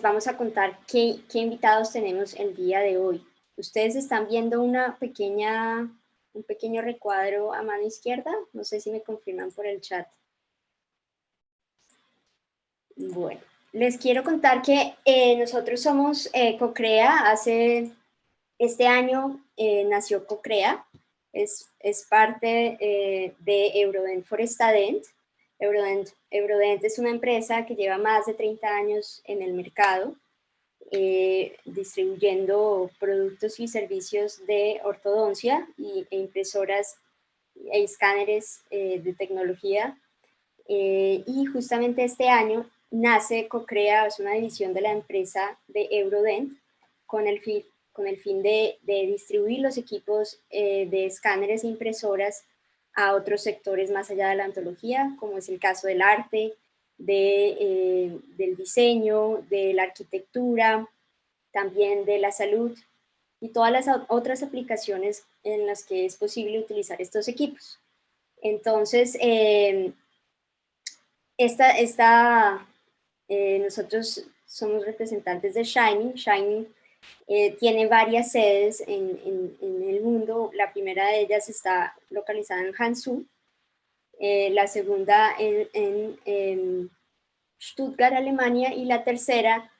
vamos a contar qué invitados tenemos el día de hoy. Ustedes están viendo un pequeño recuadro a mano izquierda. No sé si me confirman por el chat. Bueno, les quiero contar que nosotros somos CoCrea. Este año nació CoCrea. Es parte de Eurodent Forestadent. Eurodent es una empresa que lleva más de 30 años en el mercado, distribuyendo productos y servicios de ortodoncia e impresoras e escáneres de tecnología. Y justamente este año nace CoCrea, es una división de la empresa de Eurodent, con el fin de distribuir los equipos de escáneres e impresoras a otros sectores más allá de la ontología, como es el caso del arte, del diseño, de la arquitectura, también de la salud y todas las otras aplicaciones en las que es posible utilizar estos equipos. Entonces, nosotros somos representantes de Shining. Shining tiene varias sedes en el mundo. La primera de ellas está localizada en Hangzhou, la segunda en Stuttgart, Alemania, y la tercera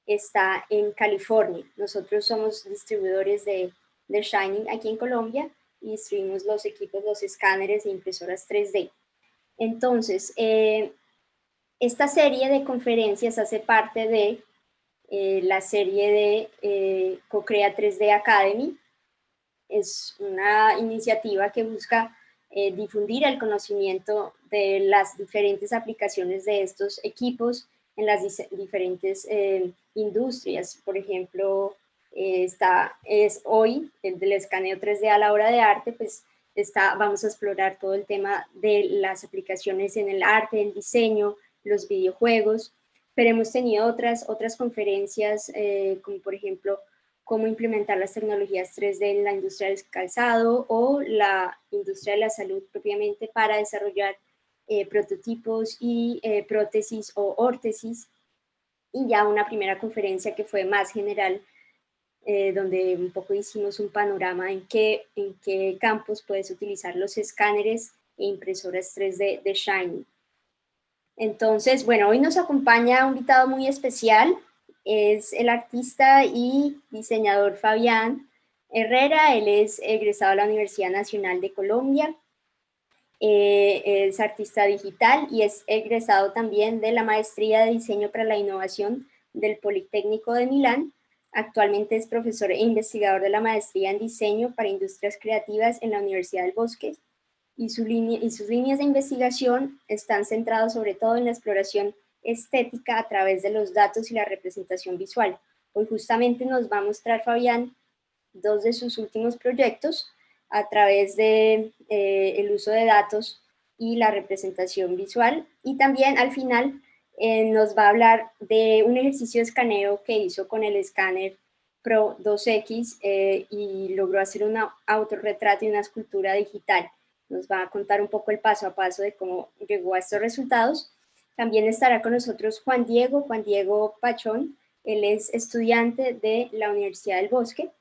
está en California. Nosotros somos distribuidores de Shining aquí en Colombia y distribuimos los equipos, los escáneres e impresoras 3D. Entonces, esta serie de conferencias hace parte de la serie de CoCrea 3D Academy. Es una iniciativa que busca difundir el conocimiento de las diferentes aplicaciones de estos equipos en las diferentes industrias. Por ejemplo, hoy el del escaneo 3D a la obra de arte, pues vamos a explorar todo el tema de las aplicaciones en el arte, el diseño, los videojuegos, pero hemos tenido otras conferencias, como por ejemplo, cómo implementar las tecnologías 3D en la industria del calzado o la industria de la salud propiamente para desarrollar prototipos y prótesis o órtesis, y ya una primera conferencia que fue más general, donde un poco hicimos un panorama en qué campos puedes utilizar los escáneres e impresoras 3D de Shining. Entonces, bueno, hoy nos acompaña un invitado muy especial, es el artista y diseñador Fabián Herrera. Él es egresado de la Universidad Nacional de Colombia, es artista digital y es egresado también de la Maestría de Diseño para la Innovación del Politécnico de Milán. Actualmente es profesor e investigador de la Maestría en Diseño para Industrias Creativas en la Universidad del Bosque, y sus líneas de investigación están centradas sobre todo en la exploración estética a través de los datos y la representación visual. Hoy justamente nos va a mostrar Fabián dos de sus últimos proyectos a través de el uso de datos y la representación visual, y también al final nos va a hablar de un ejercicio de escaneo que hizo con el escáner Pro 2X y logró hacer un autorretrato y una escultura digital. Nos va a contar un poco el paso a paso de cómo llegó a estos resultados. También estará con nosotros Juan Diego Pachón. Él es estudiante de la Universidad del Bosque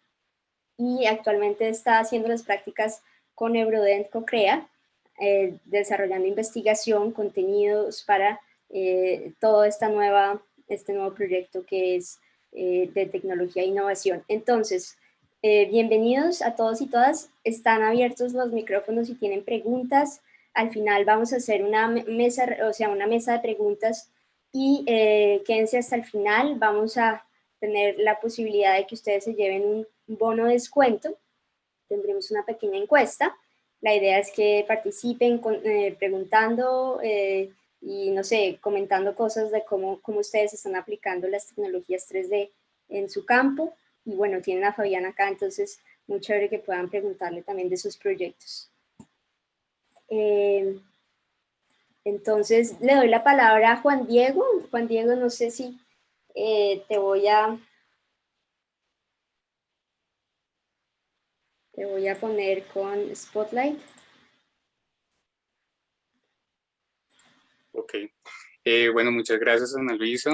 y actualmente está haciendo las prácticas con Eurodent CoCrea, desarrollando investigación, contenidos para todo este nuevo proyecto que es de tecnología e innovación. Entonces, bienvenidos a todos y todas. Están abiertos los micrófonos si tienen preguntas. Al final vamos a hacer una mesa de preguntas y quédense hasta el final. Vamos a tener la posibilidad de que ustedes se lleven un bono de descuento. Tendremos una pequeña encuesta. La idea es que participen preguntando y, no sé, comentando cosas de cómo ustedes están aplicando las tecnologías 3D en su campo. Y bueno, tienen a Fabián acá, entonces muy chévere que puedan preguntarle también de sus proyectos. Entonces le doy la palabra a Juan Diego. Juan Diego, no sé si te voy a poner con Spotlight. Ok. Bueno, muchas gracias, Ana Luisa.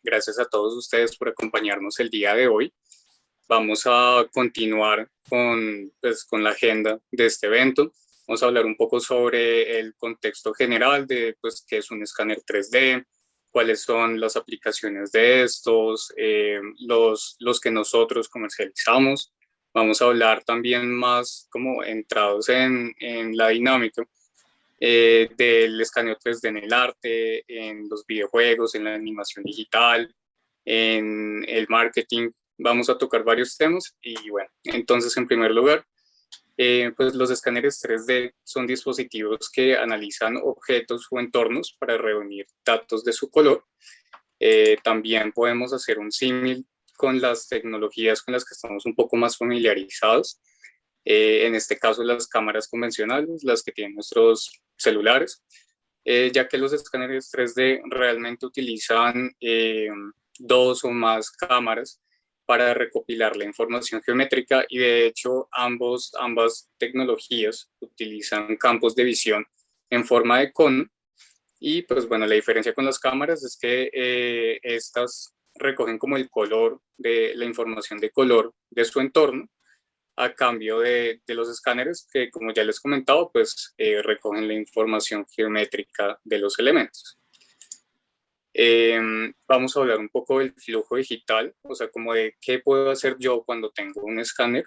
Gracias a todos ustedes por acompañarnos el día de hoy. Vamos a continuar con la agenda de este evento. Vamos a hablar un poco sobre el contexto general de qué es un escáner 3D, cuáles son las aplicaciones de estos, los que nosotros comercializamos. Vamos a hablar también más como entrados en la dinámica del escaneo 3D en el arte, en los videojuegos, en la animación digital, en el marketing. Vamos a tocar varios temas y bueno, entonces en primer lugar, pues los escáneres 3D son dispositivos que analizan objetos o entornos para reunir datos de su color. También podemos hacer un símil con las tecnologías con las que estamos un poco más familiarizados. En este caso, las cámaras convencionales, las que tienen nuestros celulares, ya que los escáneres 3D realmente utilizan dos o más cámaras para recopilar la información geométrica y de hecho ambas tecnologías utilizan campos de visión en forma de cono y pues bueno, la diferencia con las cámaras es que estas recogen como el color de la información de color de su entorno a cambio de los escáneres que, como ya les comentaba, pues recogen la información geométrica de los elementos. Vamos a hablar un poco del flujo digital, o sea, como de qué puedo hacer yo cuando tengo un escáner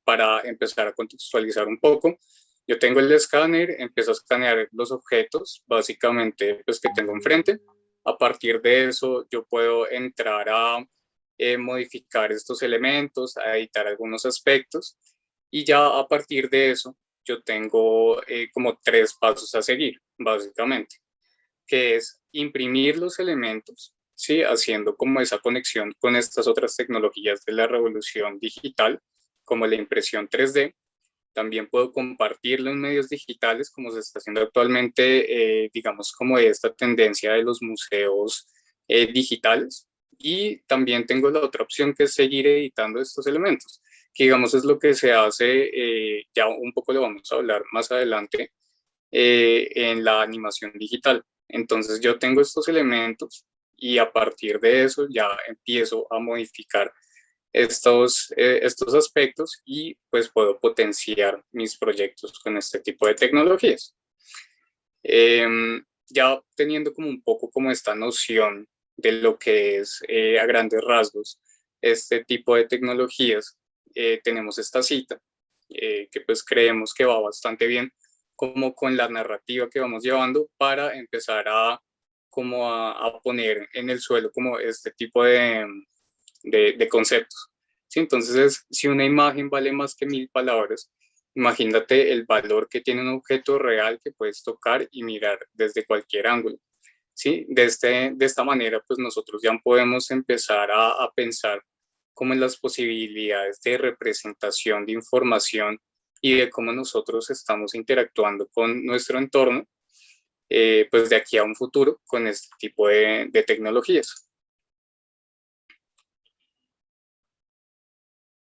para empezar a contextualizar un poco. Yo tengo el escáner, empiezo a escanear los objetos, básicamente, pues que tengo enfrente. A partir de eso, yo puedo entrar a modificar estos elementos, a editar algunos aspectos y ya a partir de eso yo tengo como 3 pasos a seguir, básicamente, que es imprimir los elementos, ¿sí? Haciendo como esa conexión con estas otras tecnologías de la revolución digital, como la impresión 3D. También puedo compartirlo en medios digitales, como se está haciendo actualmente, digamos, como esta tendencia de los museos digitales. Y también tengo la otra opción que es seguir editando estos elementos, que digamos es lo que se hace, ya un poco lo vamos a hablar más adelante, en la animación digital. Entonces yo tengo estos elementos y a partir de eso ya empiezo a modificar estos aspectos y pues puedo potenciar mis proyectos con este tipo de tecnologías. Ya teniendo como un poco como esta noción de lo que es a grandes rasgos este tipo de tecnologías, tenemos esta cita que pues creemos que va bastante bien como con la narrativa que vamos llevando para empezar como a poner en el suelo como este tipo de conceptos. ¿Sí? Entonces, si una imagen vale más que 1000 palabras, imagínate el valor que tiene un objeto real que puedes tocar y mirar desde cualquier ángulo. ¿Sí? De esta manera, pues nosotros ya podemos empezar a pensar como en las posibilidades de representación de información y de cómo nosotros estamos interactuando con nuestro entorno, pues de aquí a un futuro con este tipo de tecnologías.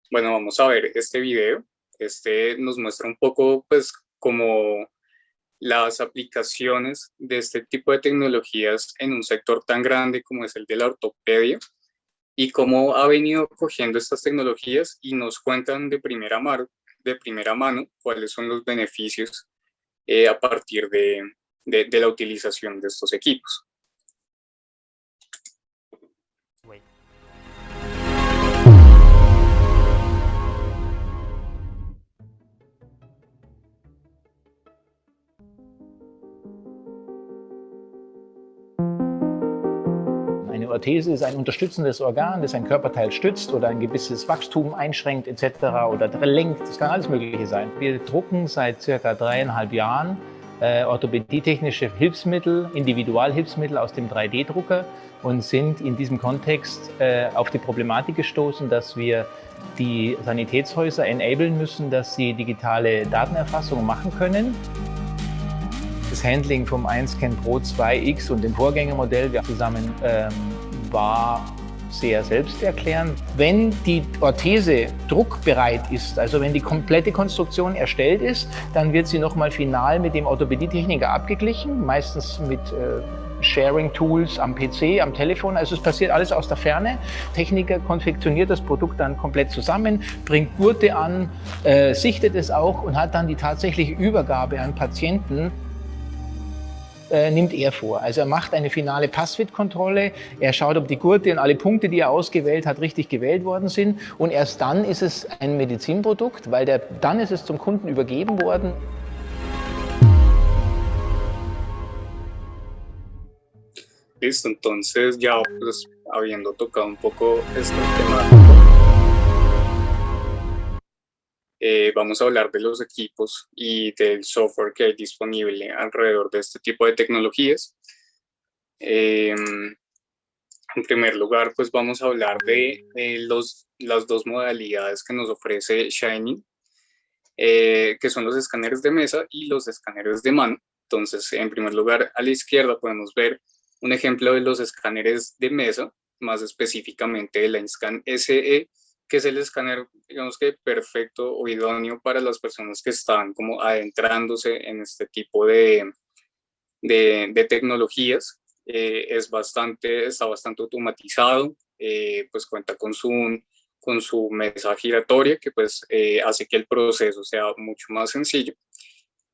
Bueno, vamos a ver este video. Este nos muestra un poco, pues, como las aplicaciones de este tipo de tecnologías en un sector tan grande como es el de la ortopedia y cómo ha venido cogiendo estas tecnologías y nos cuentan de primera mano cuáles son los beneficios a partir de la utilización de estos equipos. Eine Orthese ist ein unterstützendes Organ, das ein Körperteil stützt oder ein gewisses Wachstum einschränkt etc. oder lenkt. Das kann alles Mögliche sein. Wir drucken seit circa 3,5 Jahren orthopädietechnische Hilfsmittel, Individualhilfsmittel aus dem 3D-Drucker und sind in diesem Kontext auf die Problematik gestoßen, dass wir die Sanitätshäuser enablen müssen, dass sie digitale Datenerfassung machen können. Das Handling vom 1Scan Pro 2X und dem Vorgängermodell zusammen war sehr selbsterklärend. Wenn die Orthese druckbereit ist, also wenn die komplette Konstruktion erstellt ist, dann wird sie nochmal final mit dem Orthopädietechniker abgeglichen, meistens mit Sharing-Tools am PC, am Telefon. Also es passiert alles aus der Ferne. Techniker konfektioniert das Produkt dann komplett zusammen, bringt Gurte an, sichtet es auch und hat dann die tatsächliche Übergabe an Patienten. Nimmt er vor. Also er macht eine finale Passfit-Kontrolle, er schaut, ob die Gurte und alle Punkte, die er ausgewählt hat, richtig gewählt worden sind und erst dann ist es ein Medizinprodukt, weil dann ist es zum Kunden übergeben worden. Listo, entonces ya pues habiendo tocado un poco esta temática, vamos a hablar de los equipos y del software que hay disponible alrededor de este tipo de tecnologías. En primer lugar, pues vamos a hablar de las dos modalidades que nos ofrece Shining, que son los escáneres de mesa y los escáneres de mano. Entonces, en primer lugar, a la izquierda podemos ver un ejemplo de los escáneres de mesa, más específicamente el Ainscan SE, que es el escáner, digamos que perfecto o idóneo para las personas que están como adentrándose en este tipo de tecnologías. Está bastante automatizado, pues cuenta con su mesa giratoria que pues hace que el proceso sea mucho más sencillo.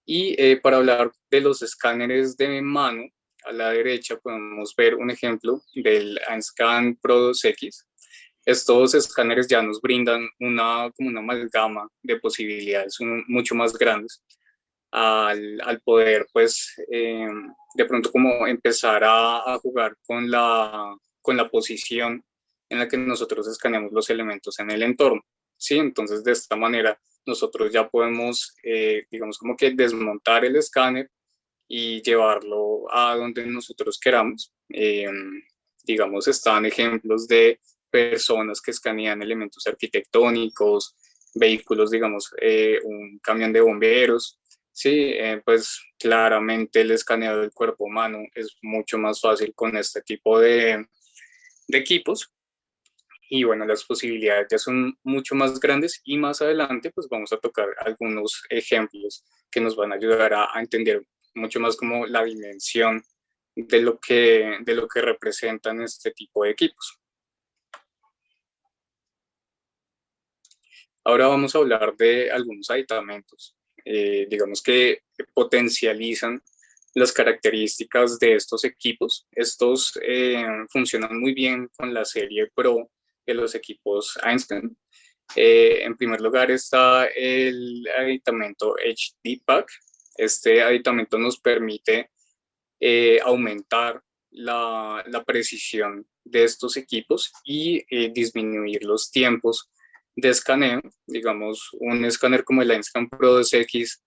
Y para hablar de los escáneres de mano, a la derecha podemos ver un ejemplo del Ainscan Pro 2X. Estos escáneres ya nos brindan como una amalgama de posibilidades mucho más grandes al poder, pues, de pronto como empezar a jugar con la posición en la que nosotros escaneamos los elementos en el entorno, ¿sí? Entonces, de esta manera, nosotros ya podemos, digamos, como que desmontar el escáner y llevarlo a donde nosotros queramos. Digamos, están ejemplos de personas que escanean elementos arquitectónicos, vehículos, digamos, un camión de bomberos. Sí, pues claramente el escaneo del cuerpo humano es mucho más fácil con este tipo de equipos. Y bueno, las posibilidades ya son mucho más grandes y más adelante pues vamos a tocar algunos ejemplos que nos van a ayudar a entender mucho más como la dimensión de lo que representan este tipo de equipos. Ahora vamos a hablar de algunos aditamentos, digamos que potencializan las características de estos equipos. Estos funcionan muy bien con la serie Pro de los equipos Ainscan. En primer lugar está el aditamento HD Pack. Este aditamento nos permite aumentar la precisión de estos equipos y disminuir los tiempos de escaneo. Digamos, un escáner como el Ainscan Pro 2X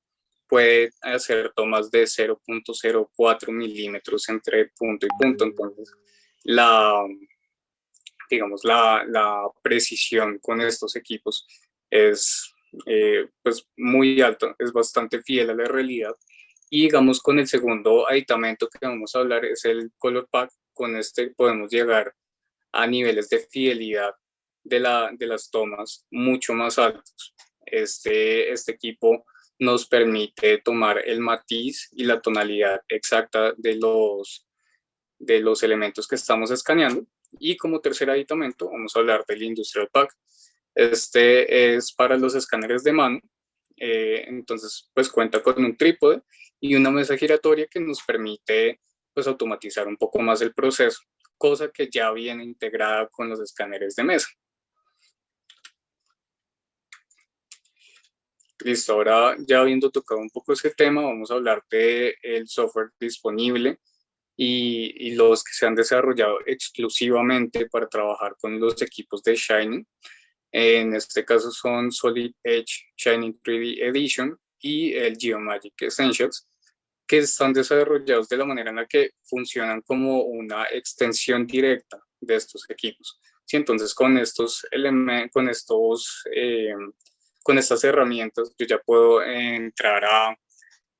puede hacer tomas de 0.04 milímetros entre punto y punto. Entonces, digamos, la precisión con estos equipos es pues muy alta, es bastante fiel a la realidad. Y digamos, con el segundo aditamento que vamos a hablar es el Color Pack. Con este podemos llegar a niveles de fidelidad de las tomas mucho más altos. Este equipo nos permite tomar el matiz y la tonalidad exacta de los elementos que estamos escaneando. Y como tercer aditamento vamos a hablar del Industrial Pack. Este es para los escáneres de mano. Entonces pues cuenta con un trípode y una mesa giratoria que nos permite pues automatizar un poco más el proceso, cosa que ya viene integrada con los escáneres de mesa. Listo, ahora ya habiendo tocado un poco ese tema, vamos a hablar del software disponible y los que se han desarrollado exclusivamente para trabajar con los equipos de Shining. En este caso son Solid Edge Shining 3D Edition y el Geomagic Essentials, que están desarrollados de la manera en la que funcionan como una extensión directa de estos equipos. Sí, entonces con estas herramientas yo ya puedo entrar a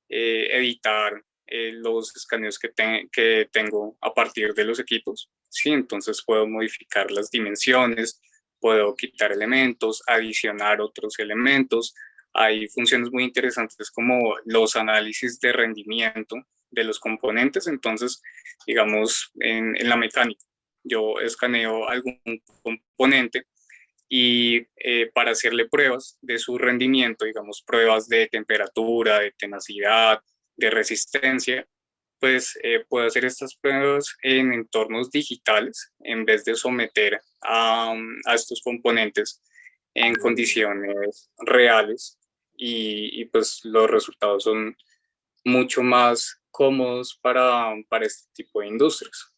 editar los escaneos que tengo a partir de los equipos. Sí, entonces puedo modificar las dimensiones, puedo quitar elementos, adicionar otros elementos. Hay funciones muy interesantes como los análisis de rendimiento los componentes. Entonces, digamos, en la mecánica, yo escaneo algún componente y para hacerle pruebas de su rendimiento, digamos, pruebas de temperatura, de tenacidad, de resistencia, pues puedo hacer estas pruebas en entornos digitales en vez de someter a estos componentes en condiciones reales pues los resultados son mucho más cómodos para este tipo de industrias.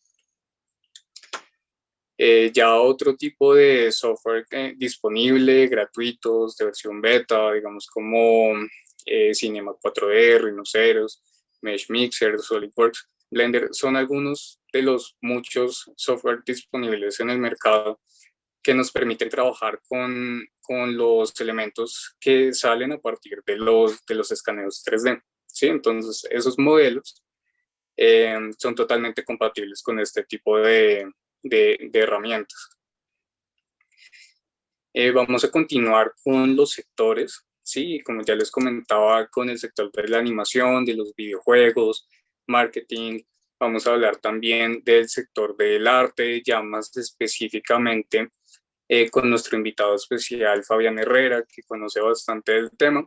Ya otro tipo de software disponible, gratuitos, de versión beta, digamos como Cinema 4D, Rhinoceros, Mesh Mixer, SolidWorks, Blender, son algunos de los muchos software disponibles en el mercado que nos permiten trabajar con los elementos que salen a partir de los escaneos 3D. ¿Sí? Entonces, esos modelos son totalmente compatibles con este tipo de herramientas. Vamos a continuar con los sectores, ¿sí? Como ya les comentaba, con el sector de la animación, de los videojuegos, marketing. Vamos a hablar también del sector del arte, ya más específicamente con nuestro invitado especial, Fabián Herrera, que conoce bastante del tema.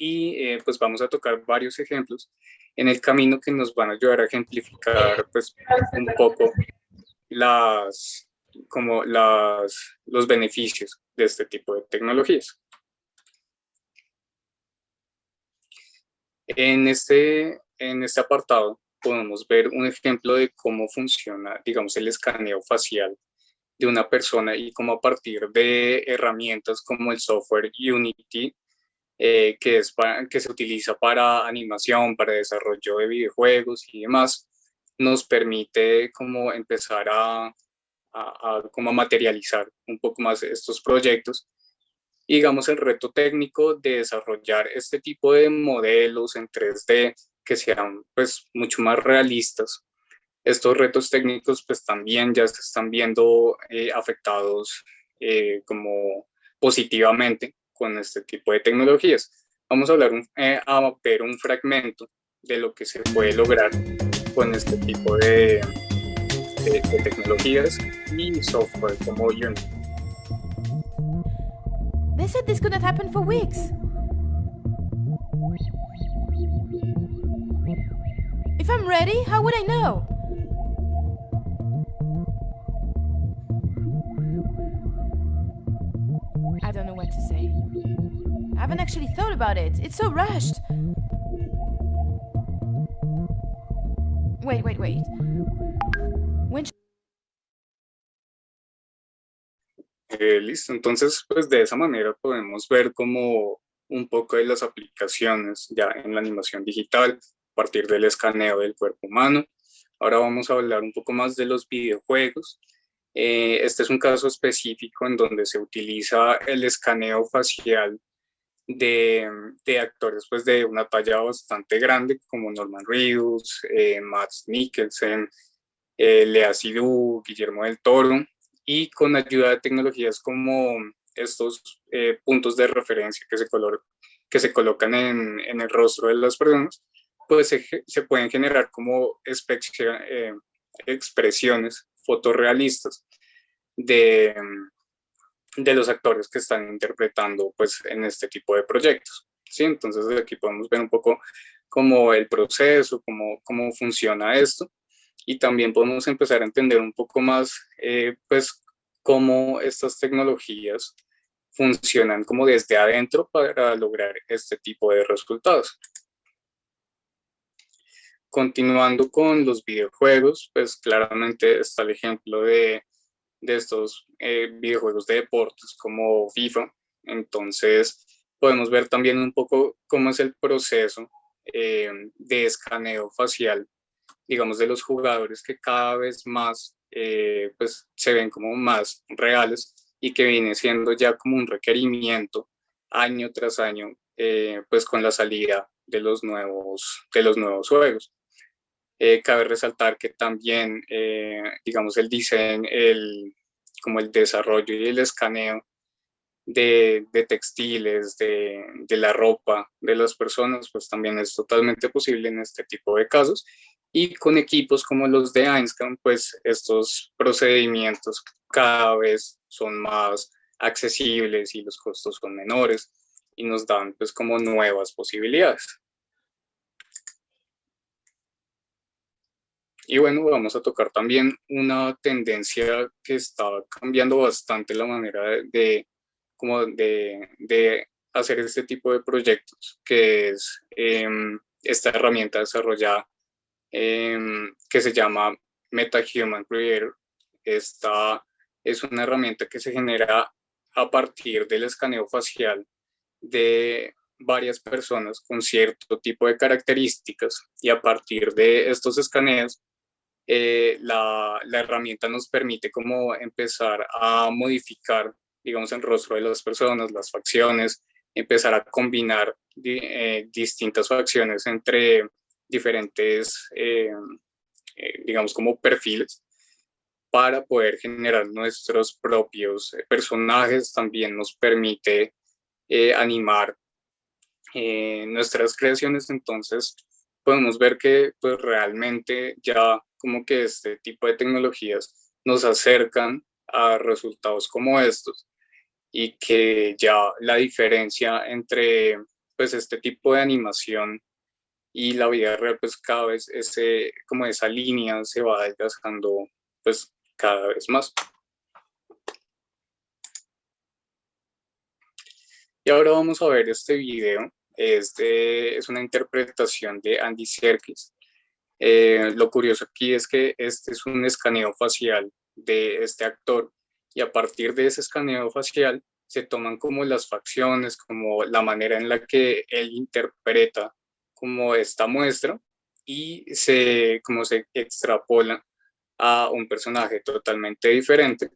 Y pues vamos a tocar varios ejemplos en el camino que nos van a ayudar a ejemplificar pues un poco los beneficios de este tipo de tecnologías. En este apartado podemos ver un ejemplo de cómo funciona, digamos, el escaneo facial de una persona y cómo a partir de herramientas como el software Unity, que se utiliza para animación, para desarrollo de videojuegos y demás, nos permite como empezar a materializar un poco más estos proyectos. Y digamos, el reto técnico de desarrollar este tipo de modelos en 3D que sean pues mucho más realistas. Estos retos técnicos pues también ya se están viendo afectados como positivamente con este tipo de tecnologías. Vamos a ver un fragmento de lo que se puede lograr con este tipo de tecnologías y software como Unity. They said this could not happen for weeks. If I'm ready, how would I know? I don't know what to say. I haven't actually thought about it. It's so rushed. Wait. When Listo, entonces pues de esa manera podemos ver como un poco de las aplicaciones ya en la animación digital a partir del escaneo del cuerpo humano. Ahora vamos a hablar un poco más de los videojuegos. Este es un caso específico en donde se utiliza el escaneo facial de actores pues de una talla bastante grande como Norman Reedus, Mads Mikkelsen, Lea Seydoux, Guillermo del Toro, y con ayuda de tecnologías como estos puntos de referencia que se colocan en el rostro de las personas, pues se pueden generar como expresiones fotorrealistas de los actores que están interpretando pues en este tipo de proyectos. ¿Sí? Entonces aquí podemos ver un poco como el proceso, cómo funciona esto, y también podemos empezar a entender un poco más pues cómo estas tecnologías funcionan como desde adentro para lograr este tipo de resultados. Continuando con los videojuegos, pues claramente está el ejemplo de estos videojuegos de deportes como FIFA. Entonces podemos ver también un poco cómo es el proceso de escaneo facial, digamos, de los jugadores, que cada vez más pues se ven como más reales y que viene siendo ya como un requerimiento año tras año pues con la salida de los nuevos juegos. Cabe resaltar que también, digamos, el diseño, como el desarrollo y el escaneo de textiles, de la ropa de las personas, pues también es totalmente posible en este tipo de casos. Y con equipos como los de Ainscan, pues estos procedimientos cada vez son más accesibles y los costos son menores y nos dan pues como nuevas posibilidades. Y bueno, vamos a tocar también una tendencia que está cambiando bastante la manera de hacer este tipo de proyectos, que es esta herramienta desarrollada que se llama MetaHuman Creator. Esta es una herramienta que se genera a partir del escaneo facial de varias personas con cierto tipo de características, y a partir de estos escaneos la herramienta nos permite como empezar a modificar, digamos, el rostro de las personas, las facciones, empezar a combinar distintas facciones entre diferentes, digamos, como perfiles para poder generar nuestros propios personajes. También nos permite animar nuestras creaciones. Entonces podemos ver que pues realmente ya como que este tipo de tecnologías nos acercan a resultados como estos, y que ya la diferencia entre pues este tipo de animación y la vida real, pues cada vez como esa línea se va desgastando pues cada vez más. Y ahora vamos a ver este video. Es una interpretación de Andy Serkis. Lo curioso aquí es que este es un escaneo facial de este actor, y a partir de ese escaneo facial se toman como las facciones, como la manera en la que él interpreta como esta muestra, y como se extrapola a un personaje totalmente diferente.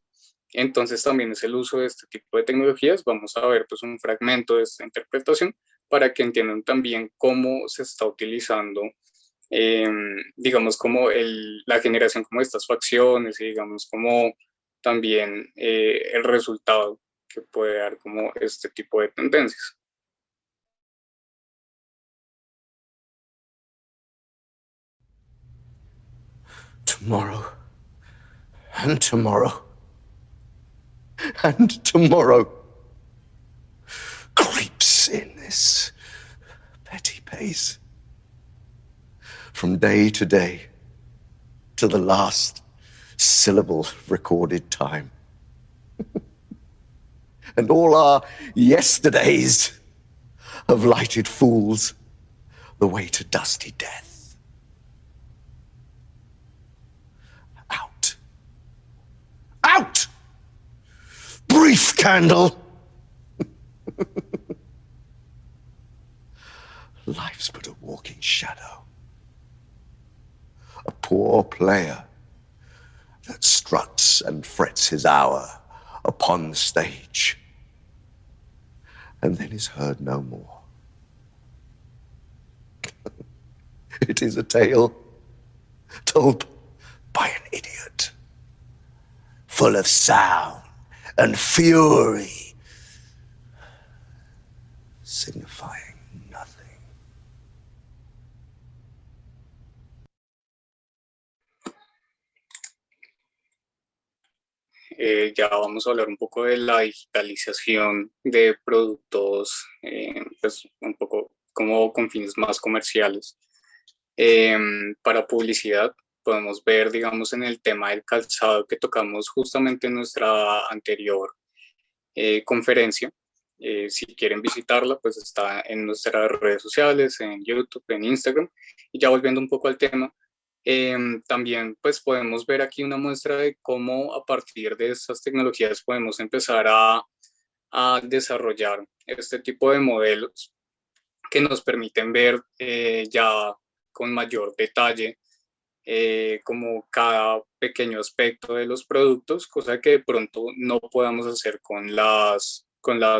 Entonces también es el uso de este tipo de tecnologías. Vamos a ver pues un fragmento de esta interpretación para que entiendan también cómo se está utilizando, digamos, como la generación como de estas facciones, y digamos como también el resultado que puede dar como este tipo de tendencias. Tomorrow, and tomorrow, and tomorrow creeps in this petty pace. From day to day, to the last syllable of recorded time. And all our yesterdays have lighted fools the way to dusty death. Out. Out! Brief candle! Life's but a walking shadow. A poor player that struts and frets his hour upon the stage, and then is heard no more. It is a tale told by an idiot, full of sound and fury, signifying nothing. Ya vamos a hablar un poco de la digitalización de productos, pues un poco como con fines más comerciales. Para publicidad podemos ver, digamos, en el tema del calzado que tocamos justamente en nuestra anterior conferencia. Si quieren visitarla, pues está en nuestras redes sociales, en YouTube, en Instagram. Y ya volviendo un poco al tema, también pues podemos ver aquí una muestra de cómo a partir de estas tecnologías podemos empezar a desarrollar este tipo de modelos que nos permiten ver ya con mayor detalle como cada pequeño aspecto de los productos, cosa que de pronto no podamos hacer con las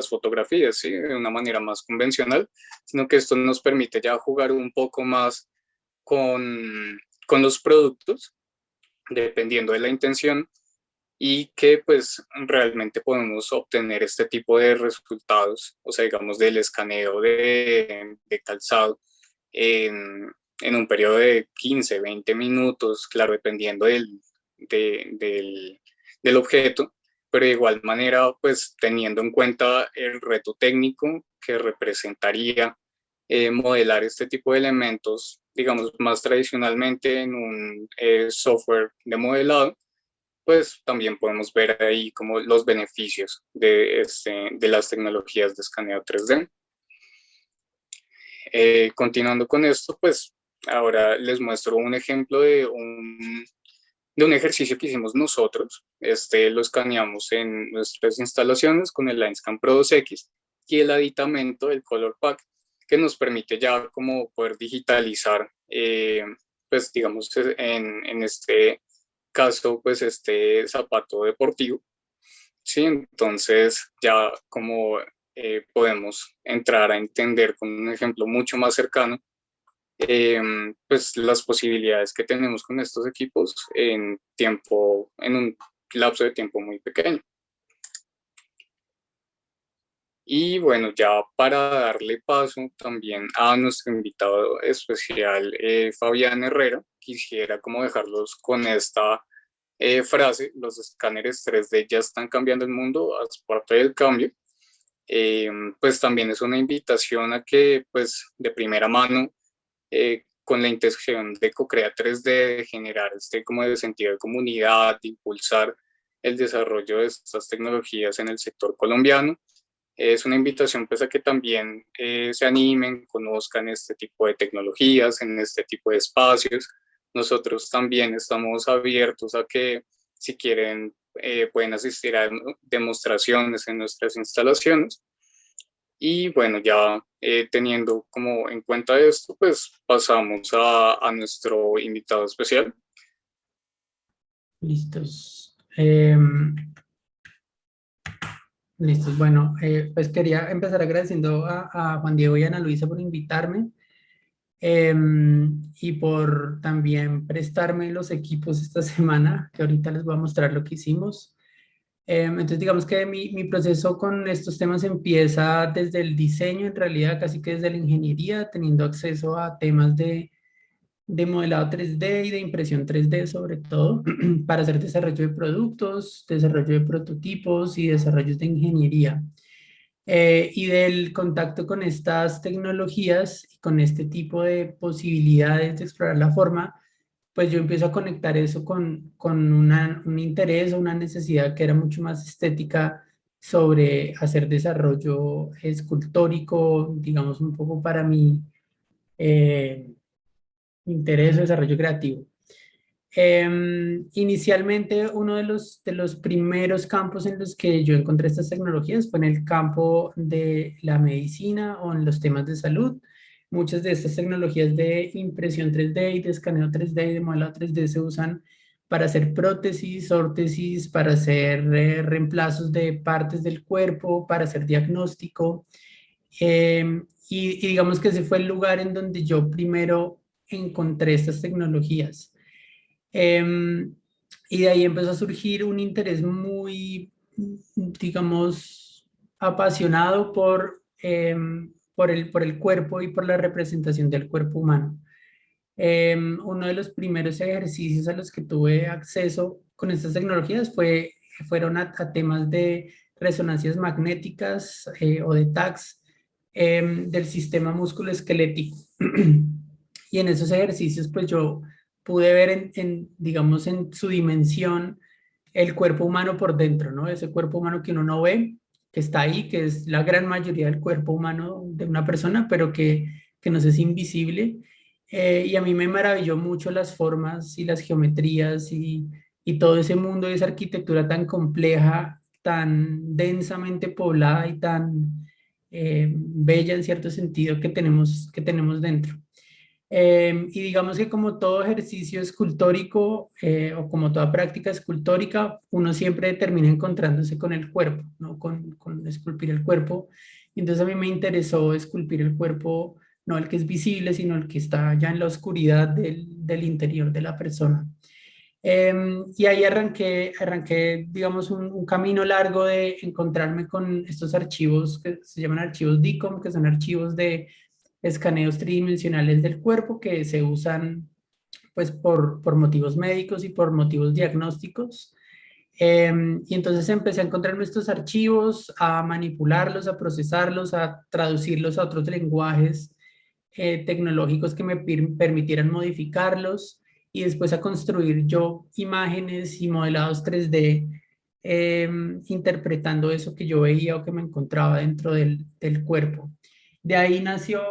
fotografías, ¿sí? De una manera más convencional, sino que esto nos permite ya jugar un poco más con los productos, dependiendo de la intención, y que pues realmente podemos obtener este tipo de resultados, o sea, digamos del escaneo de calzado en un periodo de 15, 20 minutos, claro, dependiendo del objeto, pero de igual manera, pues teniendo en cuenta el reto técnico que representaría modelar este tipo de elementos, digamos, más tradicionalmente en un software de modelado, pues también podemos ver ahí como los beneficios de las tecnologías de escaneo 3D. Continuando con esto, pues ahora les muestro un ejemplo de un ejercicio que hicimos nosotros. Lo escaneamos en nuestras instalaciones con el LineScan Pro 2X y el aditamento del Color Pack, que nos permite ya como poder digitalizar, pues digamos, en este caso, pues este zapato deportivo. Sí, entonces ya como podemos entrar a entender con un ejemplo mucho más cercano, pues las posibilidades que tenemos con estos equipos en un lapso de tiempo muy pequeño. Y bueno, ya para darle paso también a nuestro invitado especial, Fabián Herrera, quisiera como dejarlos con esta frase: los escáneres 3D ya están cambiando el mundo, haz parte del cambio. Pues también es una invitación a que pues de primera mano, con la intención de CoCrea 3D, de generar como de sentido de comunidad, de impulsar el desarrollo de estas tecnologías en el sector colombiano. Es una invitación pues a que también se animen, conozcan este tipo de tecnologías en este tipo de espacios. Nosotros también estamos abiertos a que si quieren pueden asistir a demostraciones en nuestras instalaciones. Y bueno, ya teniendo como en cuenta esto, pues pasamos a nuestro invitado especial. Listos. Listos. Bueno, pues quería empezar agradeciendo a Juan Diego y a Ana Luisa por invitarme y por también prestarme los equipos esta semana, que ahorita les voy a mostrar lo que hicimos. Entonces, digamos que mi proceso con estos temas empieza desde el diseño, en realidad casi que desde la ingeniería, teniendo acceso a temas de modelado 3D y de impresión 3D sobre todo, para hacer desarrollo de productos, desarrollo de prototipos y desarrollos de ingeniería. Y del contacto con estas tecnologías y con este tipo de posibilidades de explorar la forma, pues yo empiezo a conectar eso con un interés o una necesidad que era mucho más estética sobre hacer desarrollo escultórico, digamos un poco para mi interés o desarrollo creativo. Inicialmente uno de los primeros campos en los que yo encontré estas tecnologías fue en el campo de la medicina o en los temas de salud. Muchas de estas tecnologías de impresión 3D y de escaneo 3D y de modelado 3D se usan para hacer prótesis, órtesis, para hacer reemplazos de partes del cuerpo, para hacer diagnóstico. Y digamos que ese fue el lugar en donde yo primero encontré estas tecnologías. Y de ahí empezó a surgir un interés muy, digamos, apasionado por el cuerpo y por la representación del cuerpo humano. Uno de los primeros ejercicios a los que tuve acceso con estas tecnologías fueron a temas de resonancias magnéticas o de TACs del sistema musculoesquelético. Y en esos ejercicios, pues yo pude ver digamos, en su dimensión el cuerpo humano por dentro, ¿no? Ese cuerpo humano que uno no ve, que está ahí, que es la gran mayoría del cuerpo humano de una persona, pero que nos es invisible. Y a mí me maravilló mucho las formas y las geometrías y todo ese mundo de esa arquitectura tan compleja, tan densamente poblada y tan bella en cierto sentido que tenemos dentro. Y digamos que como todo ejercicio escultórico o como toda práctica escultórica, uno siempre termina encontrándose con el cuerpo, ¿no? Con esculpir el cuerpo. Y entonces a mí me interesó esculpir el cuerpo, no el que es visible, sino el que está ya en la oscuridad del interior de la persona. Y ahí arranqué digamos, un camino largo de encontrarme con estos archivos que se llaman archivos DICOM, que son archivos de escaneos tridimensionales del cuerpo que se usan pues, por motivos médicos y por motivos diagnósticos. Y entonces empecé a encontrarme estos archivos, a manipularlos, a procesarlos, a traducirlos a otros lenguajes tecnológicos que me permitieran modificarlos y después a construir yo imágenes y modelados 3D interpretando eso que yo veía o que me encontraba dentro del cuerpo. De ahí nació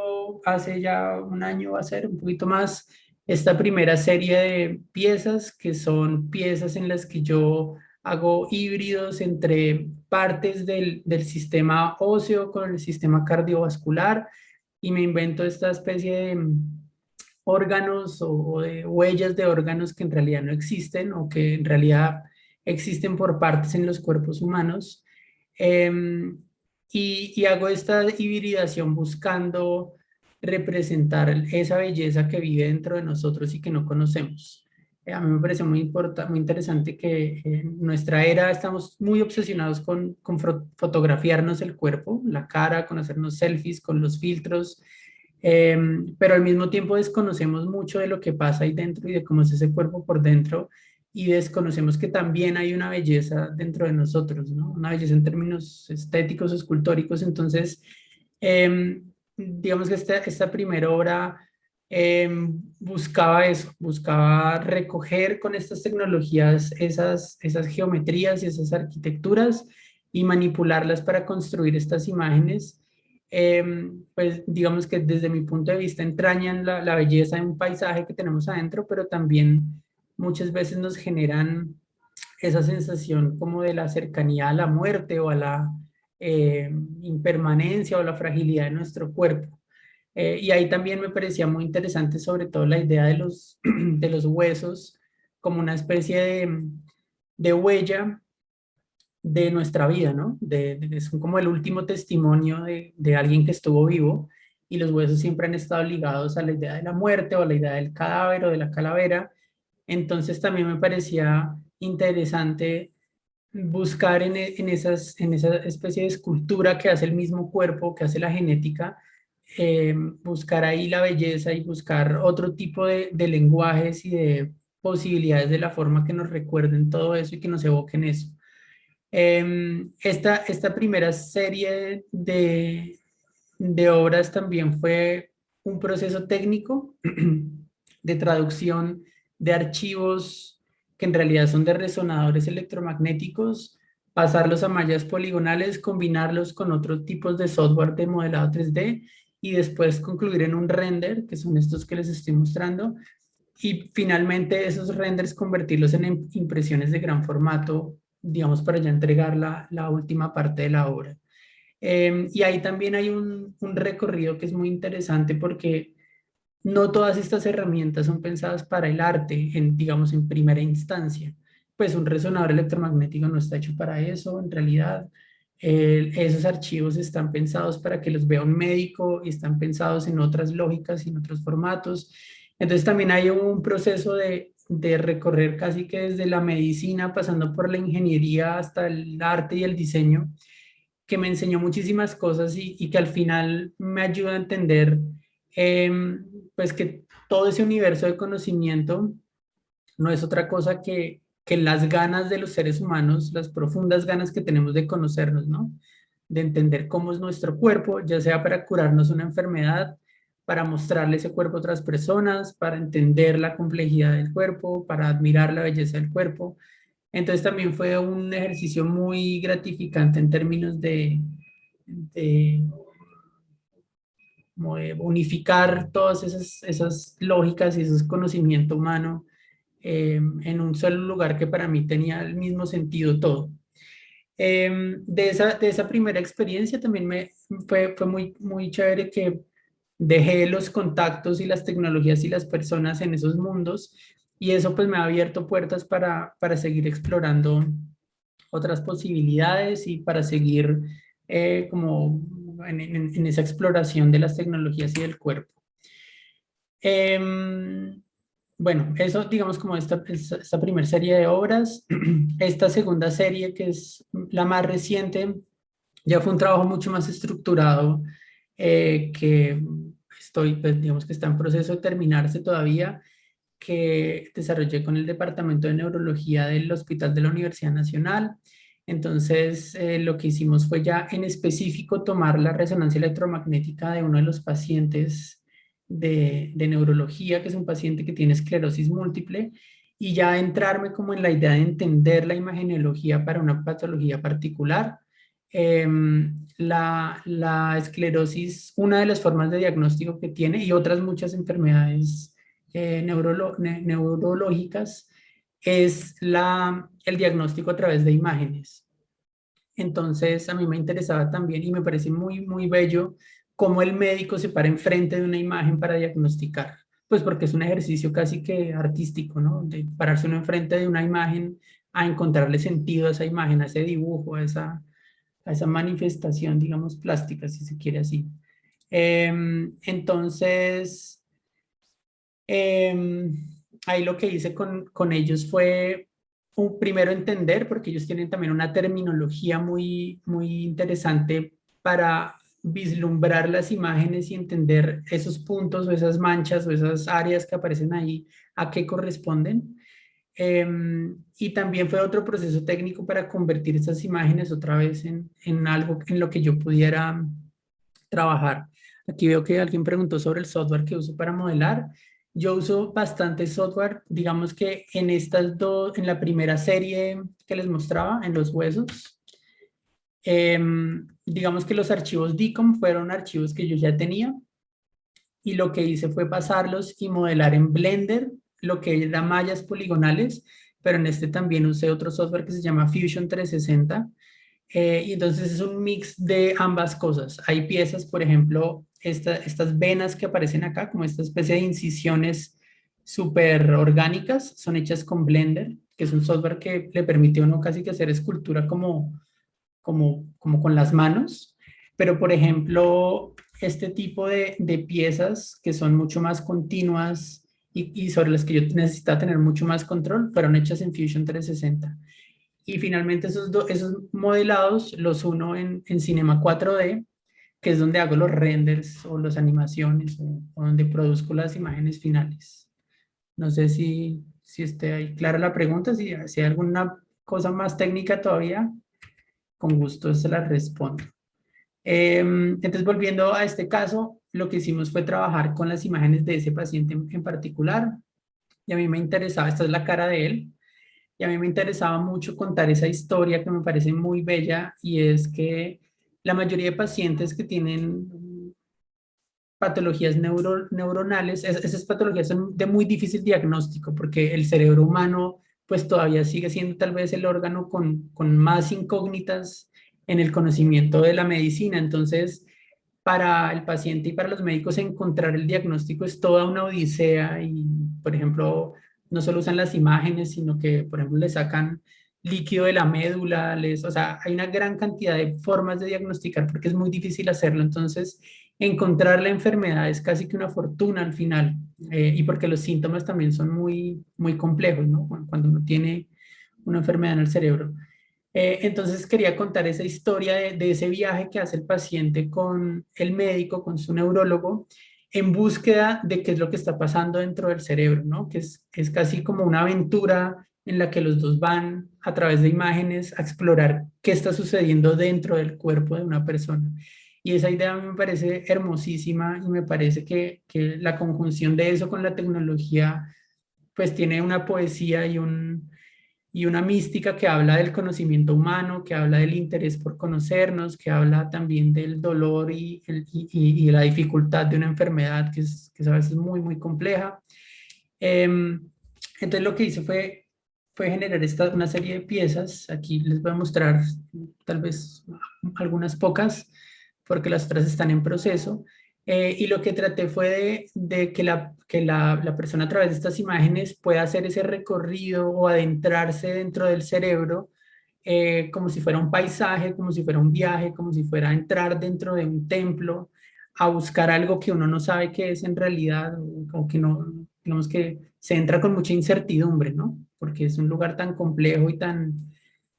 hace ya un año, va a ser un poquito más, esta primera serie de piezas que son piezas en las que yo hago híbridos entre partes del sistema óseo con el sistema cardiovascular y me invento esta especie de órganos o de huellas de órganos que en realidad no existen o que en realidad existen por partes en los cuerpos humanos. Y hago esta hibridación buscando representar esa belleza que vive dentro de nosotros y que no conocemos. A mí me parece muy interesante que en nuestra era estamos muy obsesionados con fotografiarnos el cuerpo, la cara, con hacernos selfies, con los filtros, pero al mismo tiempo desconocemos mucho de lo que pasa ahí dentro y de cómo es ese cuerpo por dentro y desconocemos que también hay una belleza dentro de nosotros, ¿no? Una belleza en términos estéticos, escultóricos. Entonces, digamos que esta primera obra buscaba eso, buscaba recoger con estas tecnologías esas geometrías y esas arquitecturas y manipularlas para construir estas imágenes. Pues digamos que desde mi punto de vista entrañan la belleza de un paisaje que tenemos adentro, pero también muchas veces nos generan esa sensación como de la cercanía a la muerte o a la impermanencia o la fragilidad de nuestro cuerpo. Y ahí también me parecía muy interesante sobre todo la idea de los huesos como una especie de huella de nuestra vida, ¿no? Son como el último testimonio de alguien que estuvo vivo y los huesos siempre han estado ligados a la idea de la muerte o a la idea del cadáver o de la calavera. Entonces también me parecía interesante buscar en esa especie de escultura que hace el mismo cuerpo, que hace la genética, buscar ahí la belleza y buscar otro tipo de lenguajes y de posibilidades de la forma que nos recuerden todo eso y que nos evoquen eso. Esta primera serie de obras también fue un proceso técnico de traducción de archivos que en realidad son de resonadores electromagnéticos, pasarlos a mallas poligonales, combinarlos con otros tipos de software de modelado 3D y después concluir en un render, que son estos que les estoy mostrando, y finalmente esos renders convertirlos en impresiones de gran formato, digamos, para ya entregar la última parte de la obra. Y ahí también hay un recorrido que es muy interesante porque no todas estas herramientas son pensadas para el arte, digamos, en primera instancia. Pues un resonador electromagnético no está hecho para eso, en realidad. Esos archivos están pensados para que los vea un médico y están pensados en otras lógicas y en otros formatos. Entonces también hay un proceso de recorrer casi que desde la medicina, pasando por la ingeniería hasta el arte y el diseño, que me enseñó muchísimas cosas y que al final me ayuda a entender pues que todo ese universo de conocimiento no es otra cosa que las ganas de los seres humanos, las profundas ganas que tenemos de conocernos, ¿no? De entender cómo es nuestro cuerpo, ya sea para curarnos una enfermedad, para mostrarle ese cuerpo a otras personas, para entender la complejidad del cuerpo, para admirar la belleza del cuerpo. Entonces también fue un ejercicio muy gratificante en términos de unificar todas esas lógicas y esos conocimiento humano en un solo lugar que para mí tenía el mismo sentido todo. De esa primera experiencia también fue muy chévere que dejé los contactos y las tecnologías y las personas en esos mundos y eso pues me ha abierto puertas para seguir explorando otras posibilidades y para seguir como en esa exploración de las tecnologías y del cuerpo. bueno, eso digamos como esta primera serie de obras. Esta segunda serie, que es la más reciente, ya fue un trabajo mucho más estructurado, que pues, digamos que está en proceso de terminarse todavía, que desarrollé con el Departamento de Neurología del Hospital de la Universidad Nacional. Entonces, lo que hicimos fue ya en específico tomar la resonancia electromagnética de uno de los pacientes de neurología, que es un paciente que tiene esclerosis múltiple, y ya entrarme como en la idea de entender la imagenología para una patología particular. La esclerosis, una de las formas de diagnóstico que tiene, y otras muchas enfermedades neurológicas, es el diagnóstico a través de imágenes. Entonces, a mí me interesaba también y me parece muy, muy bello cómo el médico se para enfrente de una imagen para diagnosticar. Pues porque es un ejercicio casi que artístico, ¿no? De pararse uno enfrente de una imagen a encontrarle sentido a esa imagen, a ese dibujo, a esa manifestación, digamos, plástica, si se quiere así. Entonces, ahí lo que hice con ellos fue primero entender, porque ellos tienen también una terminología muy, muy interesante para vislumbrar las imágenes y entender esos puntos o esas manchas o esas áreas que aparecen ahí, a qué corresponden. Y también fue otro proceso técnico para convertir esas imágenes otra vez en algo en lo que yo pudiera trabajar. Aquí veo que alguien preguntó sobre el software que uso para modelar. Yo uso bastante software, digamos que en la primera serie que les mostraba, en los huesos, digamos que los archivos DICOM fueron archivos que yo ya tenía, y lo que hice fue pasarlos y modelar en Blender lo que era mallas poligonales, pero en este también usé otro software que se llama Fusion 360, y entonces es un mix de ambas cosas. Hay piezas, por ejemplo, estas venas que aparecen acá, como esta especie de incisiones súper orgánicas, son hechas con Blender, que es un software que le permite a uno casi que hacer escultura como con las manos. Pero, por ejemplo, este tipo de piezas que son mucho más continuas y sobre las que yo necesitaba tener mucho más control, fueron hechas en Fusion 360. Y finalmente esos modelados los uno en Cinema 4D, que es donde hago los renders o las animaciones o donde produzco las imágenes finales. No sé si esté ahí clara la pregunta, si hay alguna cosa más técnica todavía, con gusto se la respondo. Entonces, volviendo a este caso, lo que hicimos fue trabajar con las imágenes de ese paciente en particular, y a mí me interesaba, esta es la cara de él, y a mí me interesaba mucho contar esa historia que me parece muy bella, y es que la mayoría de pacientes que tienen patologías neuronales, esas patologías son de muy difícil diagnóstico, porque el cerebro humano pues todavía sigue siendo tal vez el órgano con más incógnitas en el conocimiento de la medicina. Entonces, para el paciente y para los médicos encontrar el diagnóstico es toda una odisea, y, por ejemplo, no solo usan las imágenes, sino que, por ejemplo, le sacan líquido de la médula, o sea, hay una gran cantidad de formas de diagnosticar porque es muy difícil hacerlo. Entonces, encontrar la enfermedad es casi que una fortuna al final, y porque los síntomas también son muy, muy complejos, ¿no? Cuando uno tiene una enfermedad en el cerebro. Entonces quería contar esa historia de ese viaje que hace el paciente con el médico, con su neurólogo, en búsqueda de qué es lo que está pasando dentro del cerebro, ¿no? Que es casi como una aventura en la que los dos van a través de imágenes a explorar qué está sucediendo dentro del cuerpo de una persona. Y esa idea me parece hermosísima, y me parece que la conjunción de eso con la tecnología pues tiene una poesía y una mística que habla del conocimiento humano, que habla del interés por conocernos, que habla también del dolor y la dificultad de una enfermedad que a veces muy, muy compleja. Entonces lo que hice fue generar una serie de piezas. Aquí les voy a mostrar tal vez algunas pocas, porque las otras están en proceso. Y lo que traté fue de que la persona a través de estas imágenes pueda hacer ese recorrido o adentrarse dentro del cerebro, como si fuera un paisaje, como si fuera un viaje, como si fuera entrar dentro de un templo, a buscar algo que uno no sabe qué es en realidad, o que no, digamos que se entra con mucha incertidumbre, ¿no? Porque es un lugar tan complejo y tan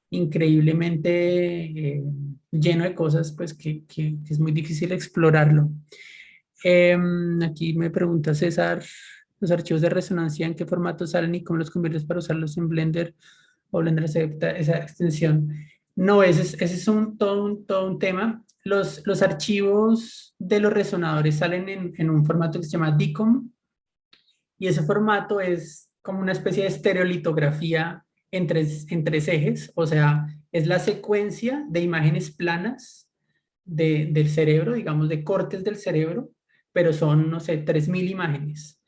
increíblemente lleno de cosas, pues que es muy difícil explorarlo. Aquí me pregunta César, los archivos de resonancia, ¿en qué formato salen y cómo los conviertes para usarlos en Blender? ¿O Blender acepta esa extensión? No, ese es todo un tema. Los archivos de los resonadores salen en un formato que se llama DCOM, y ese formato es como una especie de estereolitografía en tres ejes, o sea, es la secuencia de imágenes planas del cerebro, digamos, de cortes del cerebro, pero son, no sé, 3000 imágenes.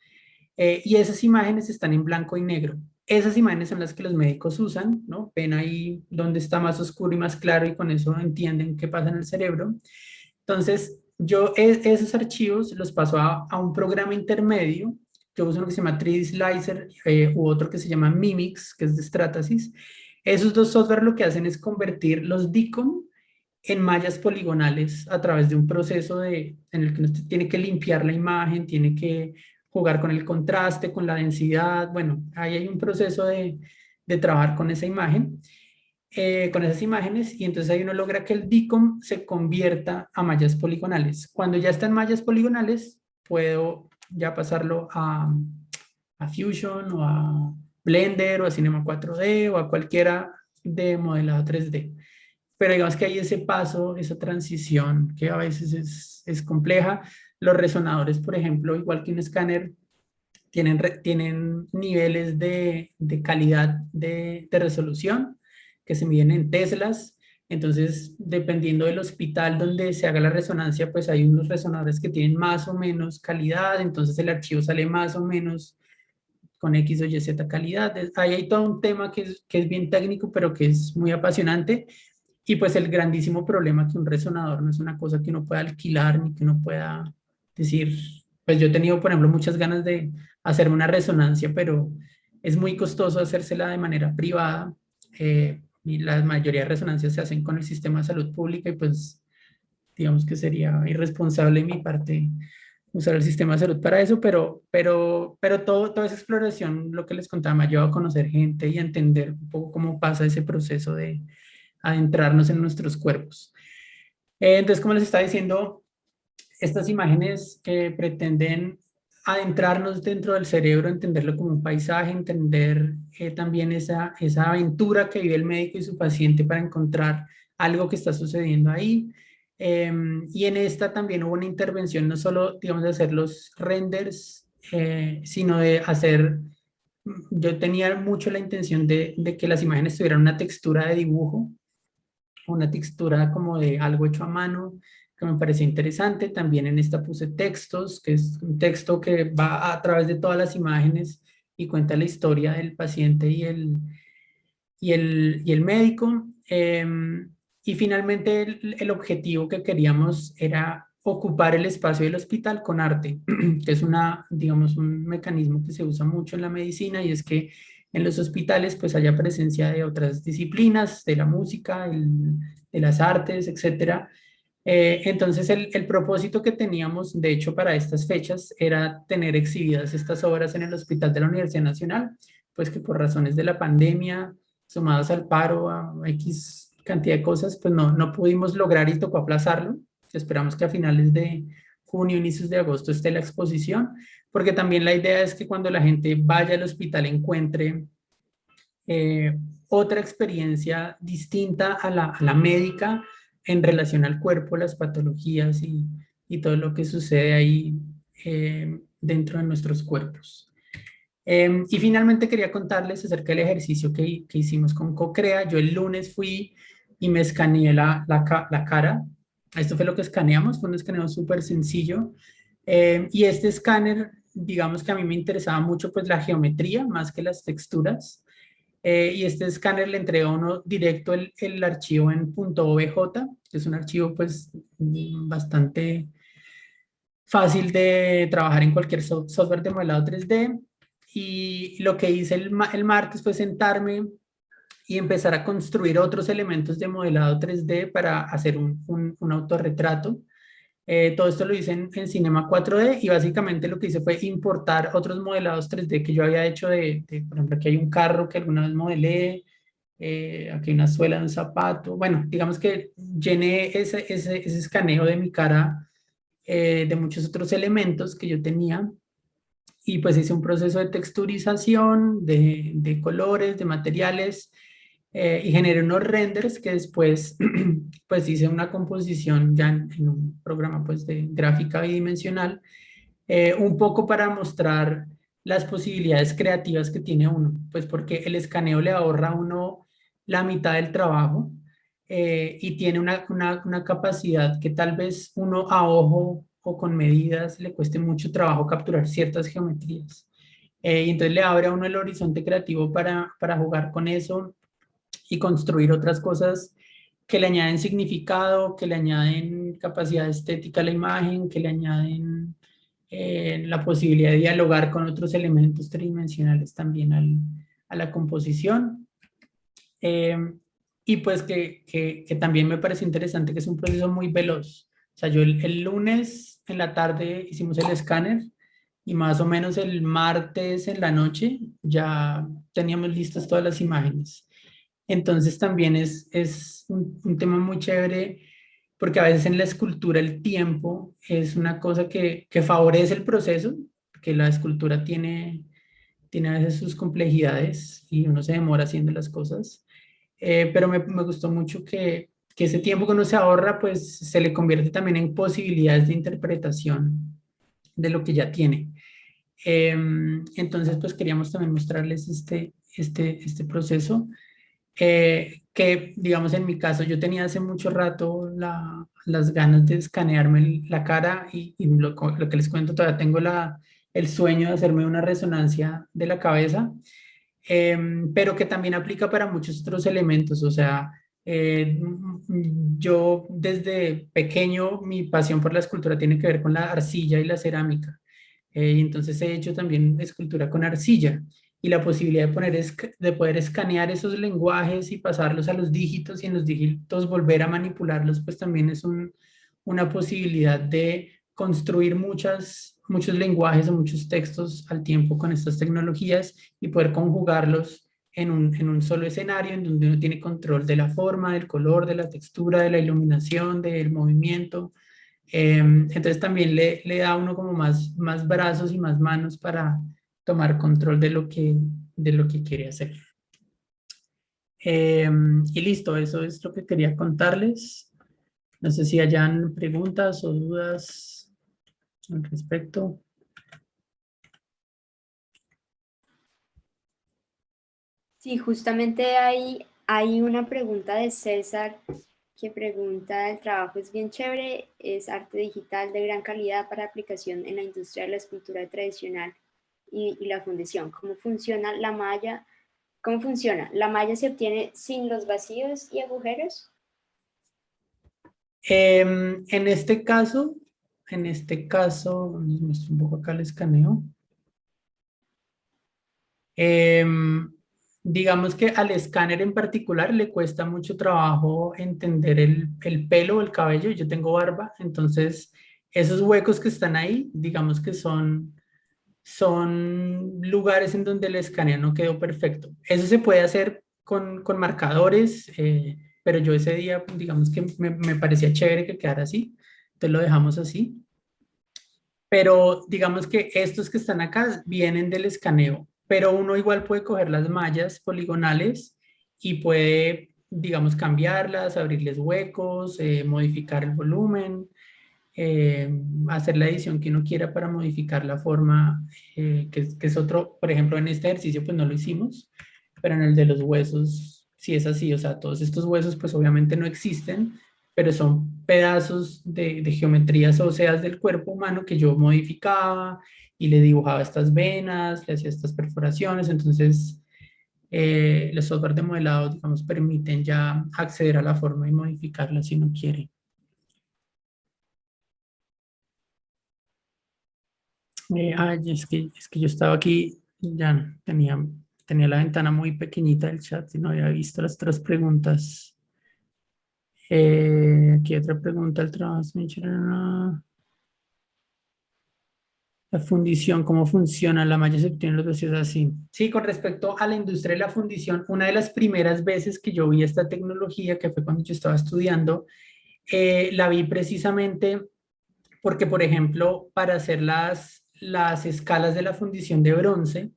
Y esas imágenes están en blanco y negro. Esas imágenes son las que los médicos usan, ¿no? Ven ahí donde está más oscuro y más claro y con eso entienden qué pasa en el cerebro. Entonces, yo esos archivos los paso a un programa intermedio. Yo uso uno que se llama 3D Slicer u otro que se llama Mimix, que es de Stratasys. Esos dos software lo que hacen es convertir los DCOM en mallas poligonales a través de un proceso en el que usted tiene que limpiar la imagen, tiene que jugar con el contraste, con la densidad. Bueno, ahí hay un proceso de trabajar con esa imagen, con esas imágenes, y entonces ahí uno logra que el DCOM se convierta a mallas poligonales. Cuando ya están mallas poligonales, puedo ya pasarlo a Fusion o a Blender o a Cinema 4D o a cualquiera de modelado 3D. Pero digamos que hay ese paso, esa transición que a veces es compleja. Los resonadores, por ejemplo, igual que un escáner, tienen niveles de calidad de resolución que se miden en teslas. Entonces, dependiendo del hospital donde se haga la resonancia, pues hay unos resonadores que tienen más o menos calidad, entonces el archivo sale más o menos con X o Y, Z calidad. Ahí hay todo un tema que es bien técnico, pero que es muy apasionante. Y pues el grandísimo problema que un resonador no es una cosa que uno pueda alquilar ni que uno pueda decir, pues yo he tenido, por ejemplo, muchas ganas de hacerme una resonancia, pero es muy costoso hacérsela de manera privada, y la mayoría de resonancias se hacen con el sistema de salud pública, y pues digamos que sería irresponsable de mi parte usar el sistema de salud para eso, pero toda esa exploración, lo que les contaba, me ha llevado a conocer gente y a entender un poco cómo pasa ese proceso de adentrarnos en nuestros cuerpos. Entonces, como les estaba diciendo, estas imágenes que pretenden adentrarnos dentro del cerebro, entenderlo como un paisaje, entender también esa aventura que vive el médico y su paciente para encontrar algo que está sucediendo ahí. Y en esta también hubo una intervención, no solo, digamos, de hacer los renders, sino de hacer, yo tenía mucho la intención de que las imágenes tuvieran una textura de dibujo, una textura como de algo hecho a mano, que me parecía interesante. También en esta puse textos, que es un texto que va a través de todas las imágenes y cuenta la historia del paciente y el médico. Y finalmente el objetivo que queríamos era ocupar el espacio del hospital con arte, que es digamos, un mecanismo que se usa mucho en la medicina, y es que en los hospitales pues haya presencia de otras disciplinas, de la música, de las artes, etc. Entonces el propósito que teníamos, de hecho, para estas fechas era tener exhibidas estas obras en el Hospital de la Universidad Nacional, pues que por razones de la pandemia, sumadas al paro, a X cantidad de cosas, pues no pudimos lograr y tocó aplazarlo. Esperamos que a finales de junio, inicios de agosto esté la exposición, porque también la idea es que cuando la gente vaya al hospital encuentre otra experiencia distinta a la médica en relación al cuerpo, las patologías y todo lo que sucede ahí dentro de nuestros cuerpos. Y finalmente quería contarles acerca del ejercicio que hicimos con CoCrea. Yo el lunes fui y me escaneé la cara. Esto fue lo que escaneamos, fue un escaneo súper sencillo. Y este escáner, digamos que a mí me interesaba mucho pues la geometría más que las texturas. Y este escáner le entrega a uno directo el archivo en .obj, que es un archivo pues bastante fácil de trabajar en cualquier software de modelado 3D. Y lo que hice el martes fue sentarme y empezar a construir otros elementos de modelado 3D para hacer un autorretrato. Todo esto lo hice en Cinema 4D y básicamente lo que hice fue importar otros modelados 3D que yo había hecho por ejemplo, aquí hay un carro que alguna vez modelé, aquí hay una suela de un zapato. Bueno, digamos que llené ese escaneo de mi cara de muchos otros elementos que yo tenía y pues hice un proceso de texturización, de colores, de materiales y generé unos renders que después pues hice una composición ya en un programa pues de gráfica bidimensional, un poco para mostrar las posibilidades creativas que tiene uno, pues porque el escaneo le ahorra a uno la mitad del trabajo y tiene una capacidad que tal vez uno a ojo o con medidas le cueste mucho trabajo capturar ciertas geometrías. Y entonces le abre a uno el horizonte creativo para jugar con eso y construir otras cosas que le añaden significado, que le añaden capacidad estética a la imagen, que le añaden la posibilidad de dialogar con otros elementos tridimensionales también a la composición. Y pues que también me parece interesante que es un proceso muy veloz. O sea, yo el lunes en la tarde hicimos el escáner y más o menos el martes en la noche ya teníamos listas todas las imágenes. Entonces también es un tema muy chévere porque a veces en la escultura el tiempo es una cosa que favorece el proceso, que la escultura tiene a veces sus complejidades y uno se demora haciendo las cosas. Pero me gustó mucho que ese tiempo que uno se ahorra, pues se le convierte también en posibilidades de interpretación de lo que ya tiene. Entonces, pues queríamos también mostrarles este proceso, que digamos en mi caso, yo tenía hace mucho rato las ganas de escanearme la cara y lo que les cuento, todavía tengo el sueño de hacerme una resonancia de la cabeza, pero que también aplica para muchos otros elementos. O sea, yo desde pequeño mi pasión por la escultura tiene que ver con la arcilla y la cerámica. Y entonces he hecho también escultura con arcilla y la posibilidad de poder escanear esos lenguajes y pasarlos a los dígitos y en los dígitos volver a manipularlos, pues también es una posibilidad de construir muchos lenguajes o muchos textos al tiempo con estas tecnologías y poder conjugarlos en un solo escenario en donde uno tiene control de la forma, del color, de la textura, de la iluminación, del movimiento. Entonces también le da a uno como más brazos y más manos para tomar control de lo que quiere hacer. Y listo, eso es lo que quería contarles. No sé si hayan preguntas o dudas al respecto. Sí, justamente hay una pregunta de César que pregunta: el trabajo es bien chévere, es arte digital de gran calidad para aplicación en la industria de la escultura tradicional y la fundición. ¿Cómo funciona la malla? ¿Cómo funciona? ¿La malla se obtiene sin los vacíos y agujeros? En este caso, les muestro un poco acá el escaneo. Digamos que al escáner en particular le cuesta mucho trabajo entender el pelo o el cabello. Yo tengo barba, entonces esos huecos que están ahí, digamos que son lugares en donde el escaneo no quedó perfecto. Eso se puede hacer con marcadores, pero yo ese día, pues, digamos que me parecía chévere que quedara así, entonces lo dejamos así. Pero digamos que estos que están acá vienen del escaneo, pero uno igual puede coger las mallas poligonales y puede, digamos, cambiarlas, abrirles huecos, modificar el volumen, hacer la edición que uno quiera para modificar la forma, que es otro, por ejemplo, en este ejercicio pues no lo hicimos, pero en el de los huesos sí es así. O sea, todos estos huesos pues obviamente no existen, pero son pedazos de geometrías óseas del cuerpo humano que yo modificaba y le dibujaba estas venas, le hacía estas perforaciones. Entonces los software de modelado, digamos, permiten ya acceder a la forma y modificarla si uno quiere. Es que yo estaba aquí, ya tenía la ventana muy pequeñita del chat y no había visto las otras preguntas. Aquí otra pregunta, el transmission. La fundición, ¿cómo funciona? La malla se obtiene los vacíos así. Sí, con respecto a la industria de la fundición, una de las primeras veces que yo vi esta tecnología, que fue cuando yo estaba estudiando, la vi precisamente porque, por ejemplo, para hacer las escalas de la fundición de bronce,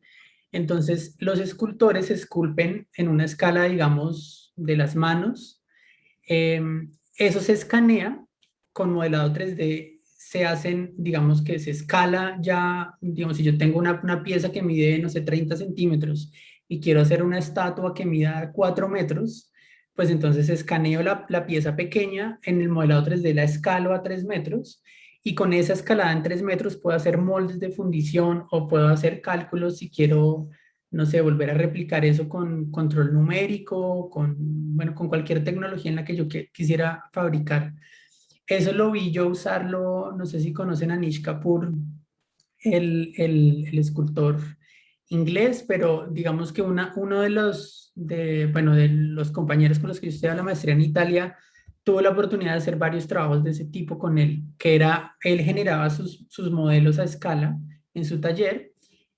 entonces los escultores esculpen en una escala, digamos, de las manos. Eso se escanea con modelado 3D, se hacen, digamos que se escala ya, digamos, si yo tengo una pieza que mide, no sé, 30 centímetros y quiero hacer una estatua que mida 4 metros, pues entonces escaneo la pieza pequeña, en el modelado 3D la escalo a 3 metros y con esa escalada en 3 metros puedo hacer moldes de fundición o puedo hacer cálculos si quiero, no sé, volver a replicar eso con control numérico, bueno, con cualquier tecnología en la que yo quisiera fabricar. Eso lo vi yo usarlo, no sé si conocen a Anish Kapoor, el escultor inglés, pero digamos que uno bueno, de los compañeros con los que yo estudiaba la maestría en Italia, tuvo la oportunidad de hacer varios trabajos de ese tipo con él, que era, él generaba sus modelos a escala en su taller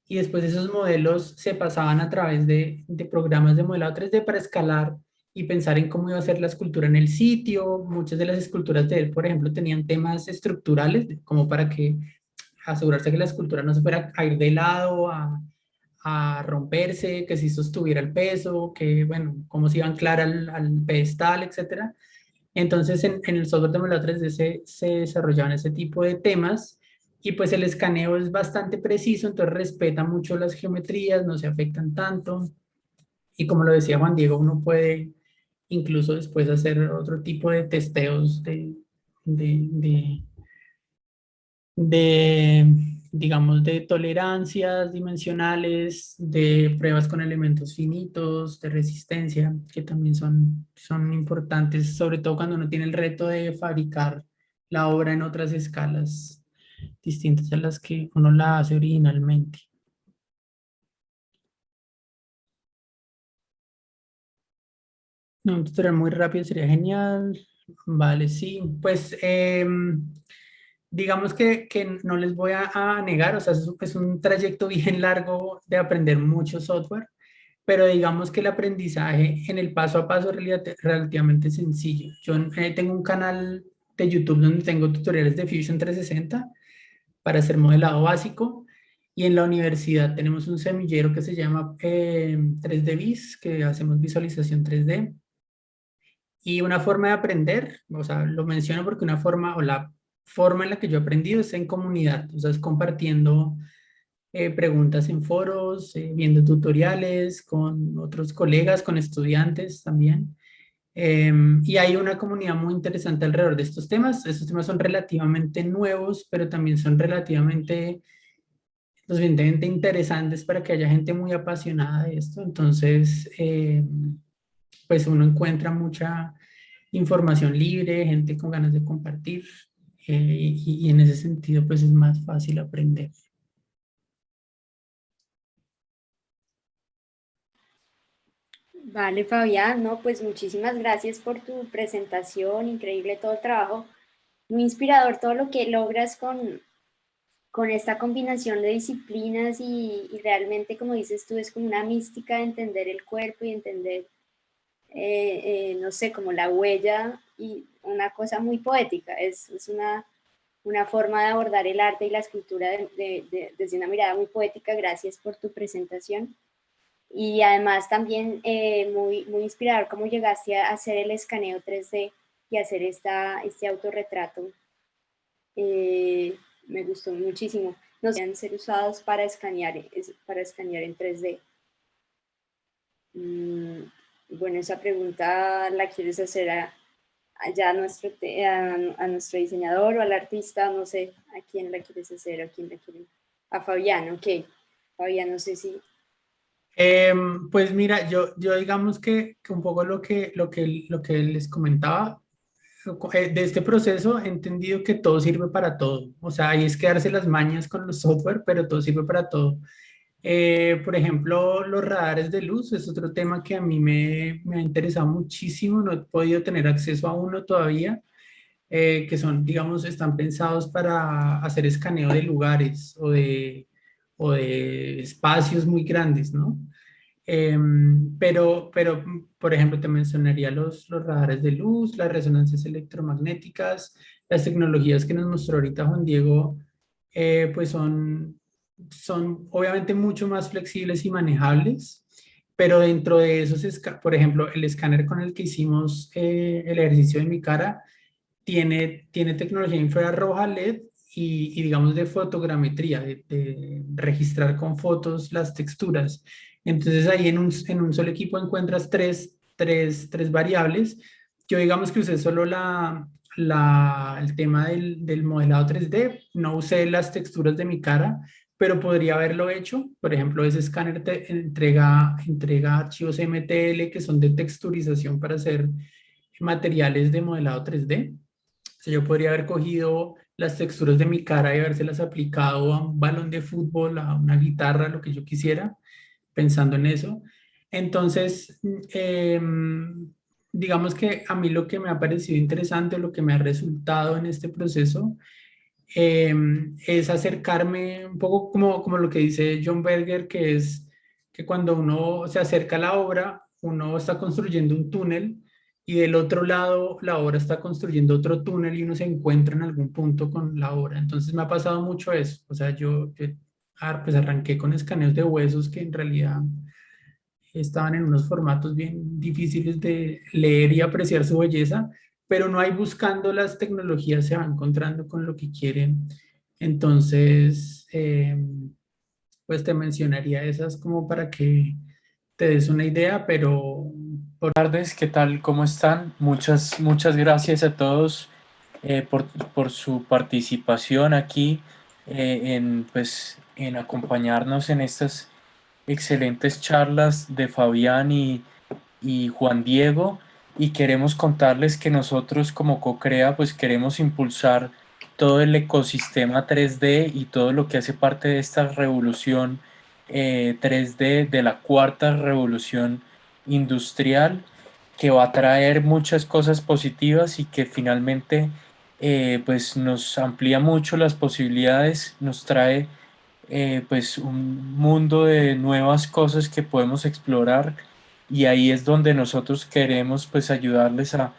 y después esos modelos se pasaban a través de programas de modelado 3D para escalar y pensar en cómo iba a ser la escultura en el sitio. Muchas de las esculturas de él, por ejemplo, tenían temas estructurales, como para que asegurarse que la escultura no se fuera a ir de lado, a romperse, que si sostuviera el peso, que, bueno, cómo se iba a anclar al pedestal, etcétera. Entonces, en el software de modelado 3D se desarrollaban ese tipo de temas y pues el escaneo es bastante preciso, entonces respeta mucho las geometrías, no se afectan tanto. Y como lo decía Juan Diego, uno puede incluso después hacer otro tipo de testeos de, de, de, digamos, de tolerancias dimensionales, de pruebas con elementos finitos, de resistencia, que también son importantes, sobre todo cuando uno tiene el reto de fabricar la obra en otras escalas distintas a las que uno la hace originalmente. No, un tutorial muy rápido sería genial. Vale, sí. Pues digamos que no les voy a negar, o sea, es un trayecto bien largo de aprender mucho software, pero digamos que el aprendizaje en el paso a paso es relativamente sencillo. Yo tengo un canal de YouTube donde tengo tutoriales de Fusion 360 para hacer modelado básico y en la universidad tenemos un semillero que se llama 3D Vis, que hacemos visualización 3D. Y una forma de aprender, o sea, lo menciono porque una forma o la forma en la que yo he aprendido es en comunidad, o sea, es compartiendo preguntas en foros, viendo tutoriales con otros colegas, con estudiantes también. Y hay una comunidad muy interesante alrededor de estos temas. Estos temas son relativamente nuevos, pero también son relativamente, lo suficientemente interesantes para que haya gente muy apasionada de esto. Entonces, pues uno encuentra mucha información libre, gente con ganas de compartir, y en ese sentido pues es más fácil aprender. Vale, Fabián, no, pues muchísimas gracias por tu presentación, increíble todo el trabajo, muy inspirador todo lo que logras con esta combinación de disciplinas y realmente, como dices tú, es como una mística de entender el cuerpo y entender, no sé, como la huella y una cosa muy poética, es una forma de abordar el arte y la escultura desde una mirada muy poética. Gracias por tu presentación. Y además también muy inspirador cómo llegaste a hacer el escaneo 3D y hacer este autorretrato. Me gustó muchísimo. No deben ser usados para escanear en 3D. Bueno, esa pregunta la quieres hacer allá a nuestro diseñador o al artista, no sé a quién la quieres hacer, a Fabián, ok. Fabián, no sé si... Pues mira, yo digamos que un poco lo que les comentaba, de este proceso he entendido que todo sirve para todo. O sea, ahí es quedarse las mañas con los software, pero todo sirve para todo. Por ejemplo, los radares de luz es otro tema que a mí me ha interesado muchísimo. No he podido tener acceso a uno todavía, que son, digamos, están pensados para hacer escaneo de lugares o de espacios muy grandes, ¿no? Pero, por ejemplo, te mencionaría los radares de luz, las resonancias electromagnéticas, las tecnologías que nos mostró ahorita Juan Diego, pues son obviamente mucho más flexibles y manejables, pero dentro de esos, por ejemplo, el escáner con el que hicimos el ejercicio de mi cara, tiene tecnología infrarroja LED y digamos de fotogrametría, de registrar con fotos las texturas. Entonces ahí en un solo equipo encuentras tres variables. Yo digamos que usé solo el tema del modelado 3D, no usé las texturas de mi cara, pero podría haberlo hecho. Por ejemplo, ese escáner te entrega archivos MTL que son de texturización para hacer materiales de modelado 3D. O sea, yo podría haber cogido las texturas de mi cara y habérselas aplicado a un balón de fútbol, a una guitarra, lo que yo quisiera, pensando en eso. Entonces, digamos que a mí lo que me ha parecido interesante, lo que me ha resultado en este proceso, es acercarme un poco como lo que dice John Berger, que es que cuando uno se acerca a la obra, uno está construyendo un túnel y del otro lado la obra está construyendo otro túnel y uno se encuentra en algún punto con la obra. Entonces me ha pasado mucho eso. O sea, pues arranqué con escaneos de huesos que en realidad estaban en unos formatos bien difíciles de leer y apreciar su belleza, pero no hay buscando las tecnologías, se va encontrando con lo que quieren. Entonces, pues te mencionaría esas como para que te des una idea, pero Buenas tardes, ¿qué tal? ¿Cómo están? Muchas gracias a todos por su participación aquí en acompañarnos en estas excelentes charlas de Fabián y Juan Diego. Y queremos contarles que nosotros como CoCrea pues queremos impulsar todo el ecosistema 3D y todo lo que hace parte de esta revolución 3D, de la cuarta revolución industrial, que va a traer muchas cosas positivas y que finalmente pues nos amplía mucho las posibilidades, nos trae pues un mundo de nuevas cosas que podemos explorar, y ahí es donde nosotros queremos pues ayudarles a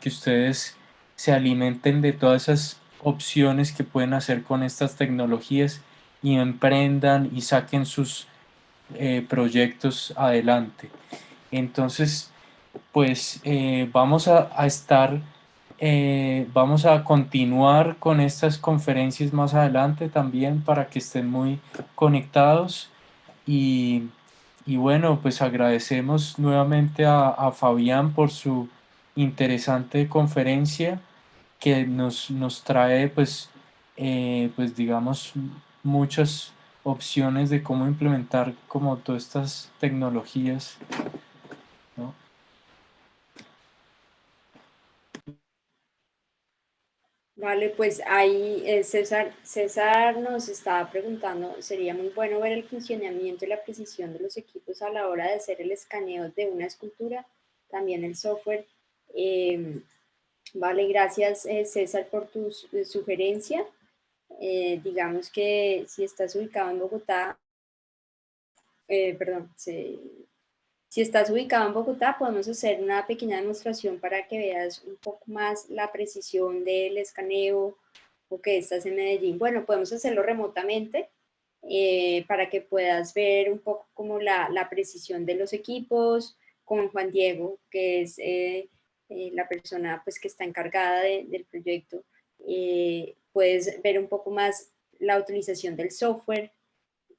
que ustedes se alimenten de todas esas opciones que pueden hacer con estas tecnologías y emprendan y saquen sus proyectos adelante. Entonces, pues vamos a continuar con estas conferencias más adelante también para que estén muy conectados y, y bueno, pues agradecemos nuevamente a Fabián por su interesante conferencia que nos trae pues digamos muchas opciones de cómo implementar como todas estas tecnologías, ¿no? Vale, pues ahí César nos estaba preguntando, sería muy bueno ver el funcionamiento y la precisión de los equipos a la hora de hacer el escaneo de una escultura, también el software. Vale, gracias César por tu sugerencia. Digamos que si estás ubicado en Bogotá, si estás ubicado en Bogotá, podemos hacer una pequeña demostración para que veas un poco más la precisión del escaneo, o que estás en Medellín. Bueno, podemos hacerlo remotamente para que puedas ver un poco como la precisión de los equipos con Juan Diego, que es la persona pues, que está encargada del proyecto. Puedes ver un poco más la utilización del software.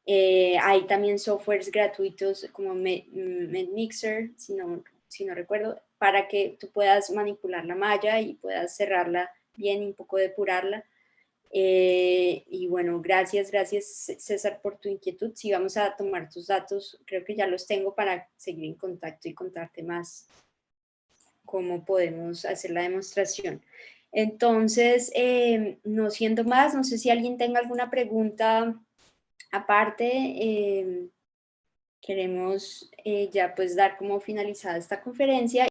Hay también softwares gratuitos como MedMixer, si no recuerdo, para que tú puedas manipular la malla y puedas cerrarla bien y un poco depurarla. Y bueno, gracias César por tu inquietud. Sí, vamos a tomar tus datos, creo que ya los tengo para seguir en contacto y contarte más cómo podemos hacer la demostración. Entonces, no siendo más, no sé si alguien tenga alguna pregunta Aparte, queremos ya pues dar como finalizada esta conferencia